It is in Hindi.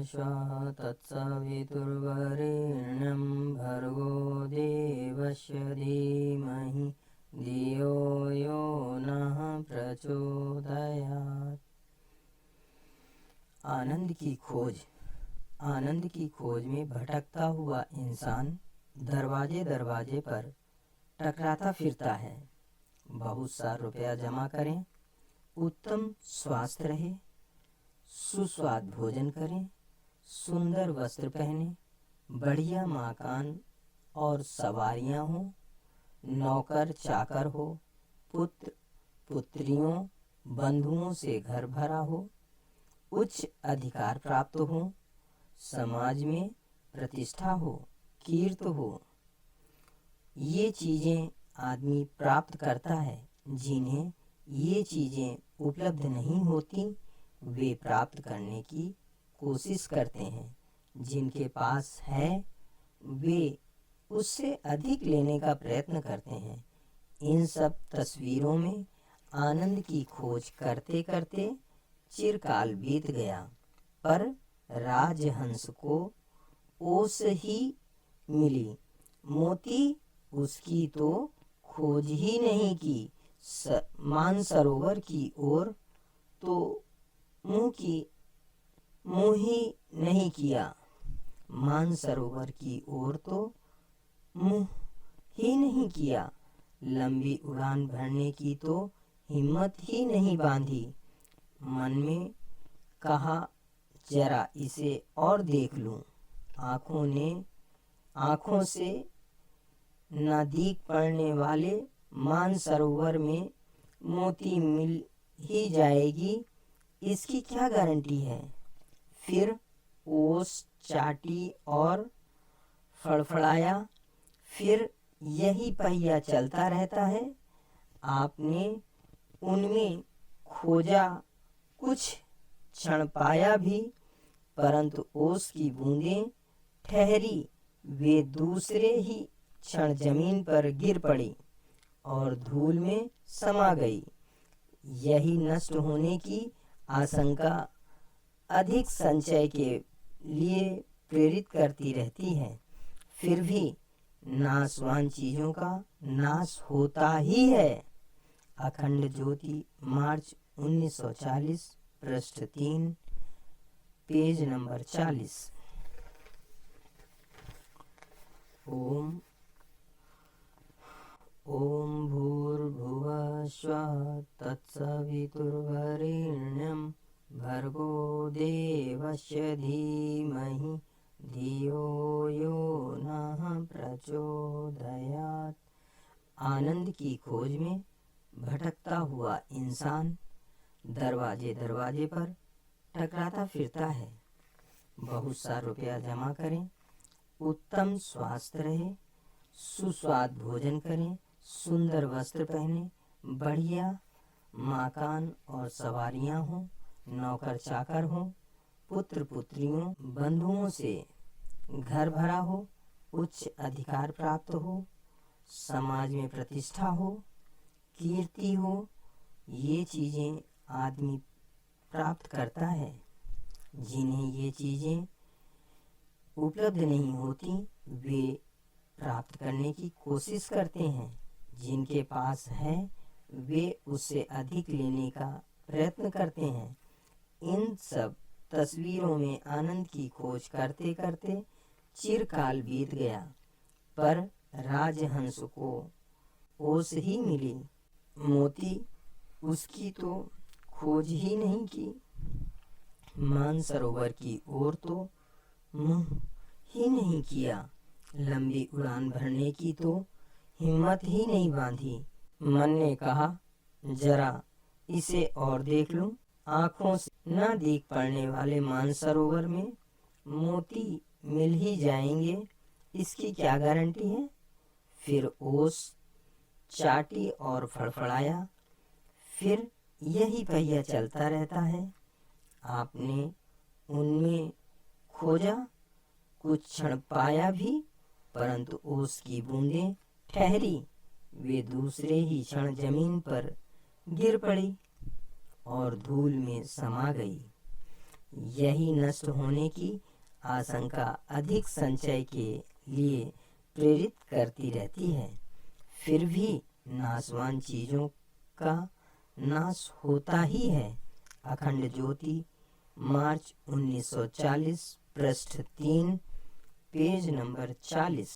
स्वः तत्सवितुर्वरेण्यं भर्गो देवस्य धीमहि धियो यो नः प्रचोदयात्। आनंद की खोज में भटकता हुआ इंसान दरवाजे दरवाजे पर टकराता फिरता है। बहुत सा रुपया जमा करें, उत्तम स्वास्थ्य रहे, सुस्वाद भोजन करें, सुंदर वस्त्र पहने, बढ़िया मकान और सवारियां हो, नौकर चाकर हो, पुत्र पुत्रियों बंधुओं से घर भरा हो, उच्च अधिकार प्राप्त हो, समाज में प्रतिष्ठा हो, कीर्त हो। ये चीजें आदमी प्राप्त करता है। जिन्हें ये चीजें उपलब्ध नहीं होती वे प्राप्त करने की कोशिश करते हैं। जिनके पास है वे उससे अधिक लेने का प्रयत्न करते हैं। इन सब तस्वीरों में आनंद की खोज करते करते चिरकाल बीत गया, पर राजहंस को ओस ही मिली। मोती उसकी तो खोज ही नहीं की। मानसरोवर की ओर तो मुंह ही नहीं किया। मानसरोवर की ओर तो मुंह ही नहीं किया। लंबी उड़ान भरने की तो हिम्मत ही नहीं बांधी। मन में कहा जरा इसे और देख लूं। आँखों से न दीख पड़ने वाले मानसरोवर में मोती मिल ही जाएगी, इसकी क्या गारंटी है। फिर ओस चाटी और फड़फड़ाया। फिर यही पहिया चलता रहता है। आपने उनमें खोजा, कुछ क्षण पाया भी, परंतु ओस की बूंदें ठहरी। वे दूसरे ही क्षण जमीन पर गिर पड़ी और धूल में समा गई। यही नष्ट होने की आशंका अधिक संचय के लिए प्रेरित करती रहती है। फिर भी नाशवान चीजों का नाश होता ही है। अखंड ज्योति, मार्च 1940, पृष्ठ 3, पेज नंबर 40। ओम भूर्भुवः स्वः तत्सवितुर्वरेण्यं भर्गो देवस्य धीमहि धियो यो नः प्रचोदयात्। आनंद की खोज में भटकता हुआ इंसान दरवाजे दरवाजे पर टकराता फिरता है। बहुत सा रुपया जमा करें, उत्तम स्वास्थ्य रहे, सुस्वाद भोजन करें, सुंदर वस्त्र पहने, बढ़िया मकान और सवारियां हो, नौकर चाकर हो, पुत्र पुत्रियों बंधुओं से घर भरा हो, उच्च अधिकार प्राप्त हो, समाज में प्रतिष्ठा हो, कीर्ति हो। ये चीजें आदमी प्राप्त करता है। जिन्हें ये चीजें उपलब्ध नहीं होती वे प्राप्त करने की कोशिश करते हैं। जिनके पास है वे उससे अधिक लेने का प्रयत्न करते हैं। इन सब तस्वीरों में आनंद की खोज करते करते चिरकाल बीत गया, पर राजहंस को ओस ही मिली। मोती उसकी तो खोज ही नहीं की। मानसरोवर की ओर तो मुंह ही नहीं किया। लंबी उड़ान भरने की तो हिम्मत ही नहीं बांधी। मन ने कहा जरा इसे और देख लूं। आँखों से न दीख पड़ने वाले मानसरोवर में मोती मिल ही जाएंगे, इसकी क्या गारंटी है। फिर ओस चाटी और फड़फड़ाया। फिर यही पहिया चलता रहता है। आपने उनमें खोजा, कुछ क्षण पाया भी, परंतु ओस की बूंदें ठहरी। वे दूसरे ही क्षण जमीन पर गिर पड़ी और धूल में समा गई। यही नष्ट होने की आशंका अधिक संचय के लिए प्रेरित करती रहती है। फिर भी नाशवान चीजों का नाश होता ही है। अखंड ज्योति, मार्च 1940, पृष्ठ 3, पेज नंबर 40।